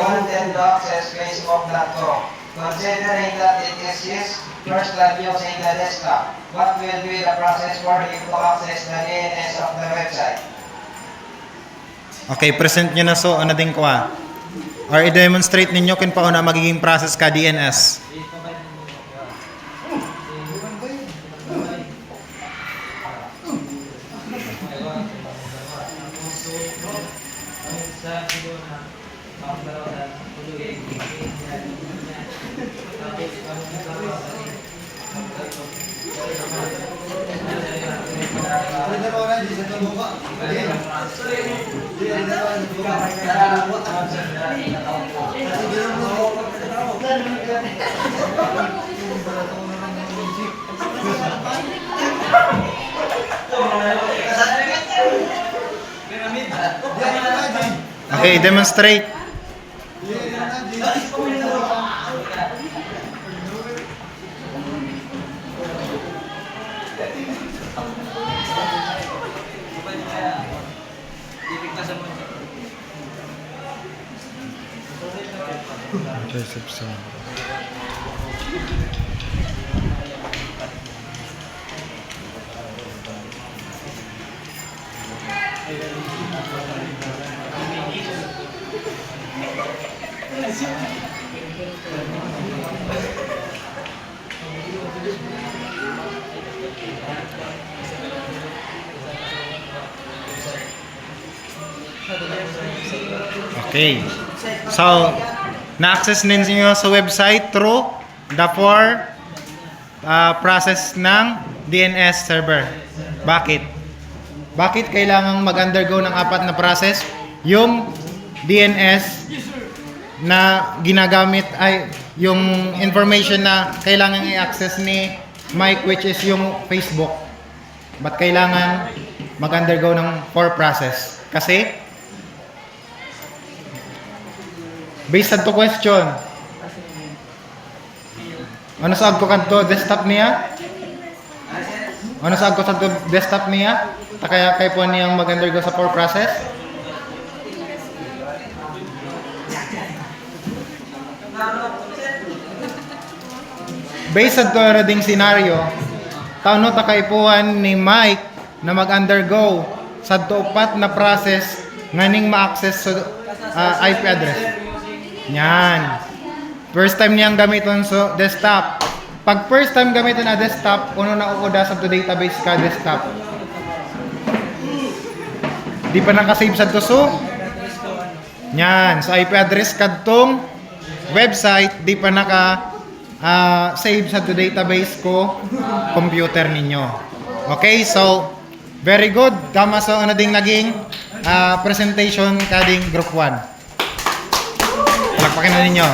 you intend to access Facebook.com. Considering that it is his first time using the desktop, what will be the process for him to access the DNS of the website? Okay, present nyo na so, ano din ko or i-demonstrate ninyo kung paano magiging process ka DNS. Okay, demonstrate. Joseph Son. Okay. So, na-access ninyo sa website through the process ng DNS server. Bakit? Bakit kailangang mag-undergo ng 4 na process? Yung DNS na ginagamit ay yung information na kailangan i-access ni Mike, which is yung Facebook. Ba't kailangan mag-undergo ng 4 process? Kasi based on to question, ano sa ko kanto desktop niya? Ano sa ko sa desktop niya? Kaya kay po niyang mag-undergo sa 4 process? Based on to reading scenario, taon ta kay puhan ni Mike na mag-undergo sa 4 na process nganing ma-access sa IP address. Yan. First time niyang gamiton sa desktop. Pag first time gamiton na desktop, kuno na uuda sa database ka desktop. Di pa nakasave sa tuso. Yan. Sa IP address kadtong website, di pa save sa database ko computer ninyo. Okay, so very good. Tama sa ano ding naging presentation kading group 1. Palakpakin na ninyo.